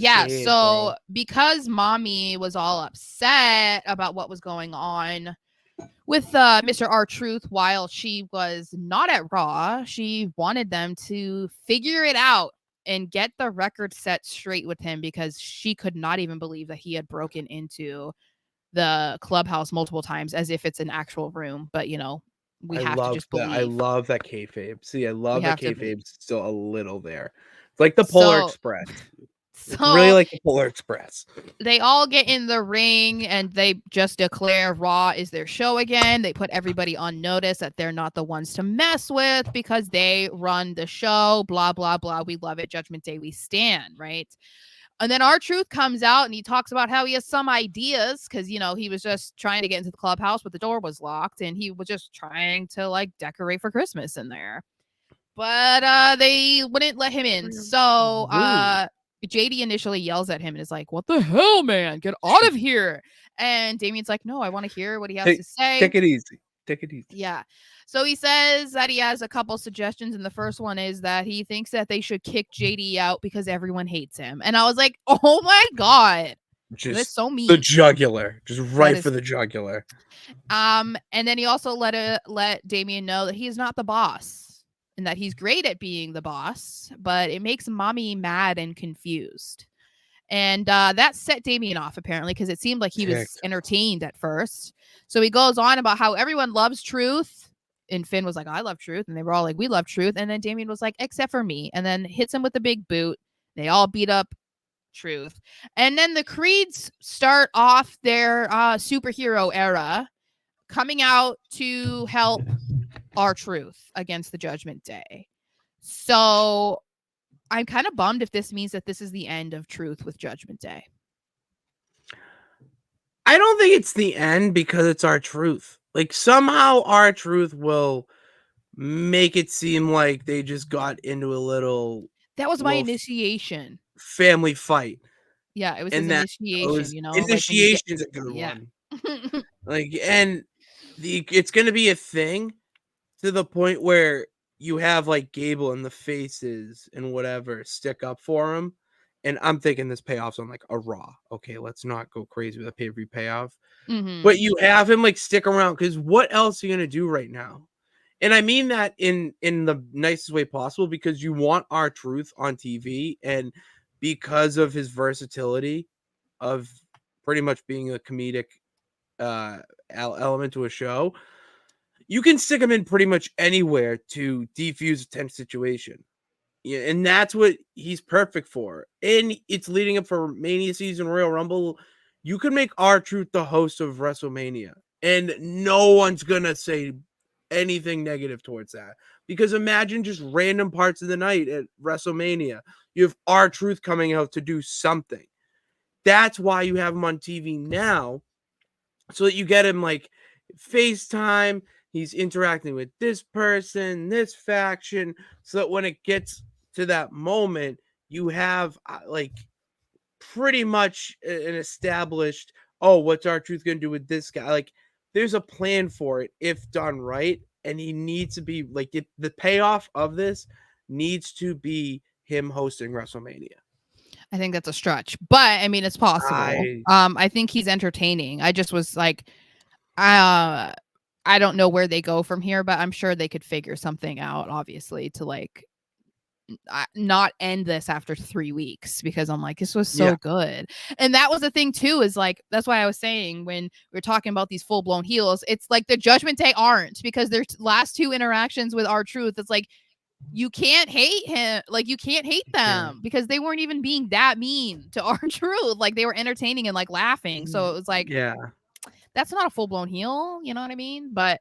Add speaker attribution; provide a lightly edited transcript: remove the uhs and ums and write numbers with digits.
Speaker 1: Yeah,
Speaker 2: shade, bro.
Speaker 1: so because mommy was all upset about what was going on with Mr. R-Truth while she was not at Raw, she wanted them to figure it out and get the record set straight with him because she could not even believe that he had broken into the clubhouse multiple times as if it's an actual room. But, we
Speaker 2: I
Speaker 1: have to
Speaker 2: love
Speaker 1: just
Speaker 2: that. I
Speaker 1: believe.
Speaker 2: love that kayfabe. See, I
Speaker 1: We
Speaker 2: love that
Speaker 1: have to believe.
Speaker 2: kayfabe's still a little there. It's like the Polar
Speaker 1: So,
Speaker 2: Express. It's really
Speaker 1: so
Speaker 2: like the Polar Express.
Speaker 1: they all get in the ring and they just declare Raw is their show again. They put everybody on notice that they're not the ones to mess with because they run the show, blah, blah, blah. We love it. Judgment Day, we stand, right? And then R-Truth comes out and he talks about how he has some ideas because, he was just trying to get into the clubhouse, but the door was locked and he was just trying to like decorate for Christmas in there. But they wouldn't let him in. So
Speaker 2: Rude.
Speaker 1: JD initially yells at him and is like, "What the hell, man? Get out of here." And Damien's like, "No, I want to hear what he has
Speaker 2: Take
Speaker 1: to say."
Speaker 2: take it easy. Take it easy.
Speaker 1: Yeah. So he says that he has a couple suggestions, and the first one is that he thinks that they should kick JD out because everyone hates him. And I was like, "Oh my god, that's
Speaker 2: Just
Speaker 1: so
Speaker 2: the
Speaker 1: mean."
Speaker 2: jugular. Just
Speaker 1: That
Speaker 2: right for
Speaker 1: is.
Speaker 2: the jugular.
Speaker 1: And then he also let Damien know that he's not the boss and that he's great at being the boss, but it makes mommy mad and confused. And that set Damien off apparently because it seemed like he was
Speaker 2: Ticked.
Speaker 1: entertained at first. So he goes on about how everyone loves truth. And Finn was like, I love truth. And they were all like, we love truth. And then Damien was like, except for me. And then hits him with a big boot. They all beat up truth. And then the Creeds start off their superhero era coming out to help R-Truth against the Judgment Day. So I'm kind of bummed if this means that this is the end of Truth with Judgment Day.
Speaker 2: I don't think it's the end because it's R-Truth. Like somehow R-Truth will make it seem like they just got into a little
Speaker 1: That was my initiation.
Speaker 2: family fight.
Speaker 1: Yeah, it was his
Speaker 2: And that
Speaker 1: initiation, like when you get.
Speaker 2: initiation's a good
Speaker 1: Yeah.
Speaker 2: one. Like, and it's gonna be a thing to the point where you have like Gable and the faces and whatever stick up for him. And I'm thinking this payoff's on like a Raw. Okay, let's not go crazy with a pay-per-view payoff.
Speaker 1: Mm-hmm.
Speaker 2: But you have him like stick around because what else are you gonna do right now? And I mean that in the nicest way possible because you want R-Truth on TV, and because of his versatility of pretty much being a comedic element to a show, you can stick him in pretty much anywhere to defuse a tense situation. Yeah, and that's what he's perfect for. And it's leading up for Mania season, Royal Rumble. You could make R-Truth the host of WrestleMania, and no one's gonna say anything negative towards that. Because imagine just random parts of the night at WrestleMania. You have R-Truth coming out to do something. That's why you have him on TV now, so that you get him like FaceTime. He's interacting with this person, this faction, so that when it gets to that moment, you have like pretty much an established, oh, what's R-Truth gonna do with this guy? Like, there's a plan for it if done right, and he needs to be like the payoff of this needs to be him hosting WrestleMania.
Speaker 1: I think that's a stretch, but I mean it's possible.
Speaker 2: I
Speaker 1: I think he's entertaining. I just was like, I don't know where they go from here, but I'm sure they could figure something out. Obviously, to like not end this after 3 weeks because I'm like, this was so good. And that was the thing too, is like, that's why I was saying when we were talking about these full blown heels, it's like the Judgment Day aren't, because their last two interactions with R-Truth, it's like, you can't hate him. Like, you can't hate them because they weren't even being that mean to R-Truth. Like, they were entertaining and like laughing. So it was like,
Speaker 2: yeah.
Speaker 1: that's not a full blown heel. You know what I mean? But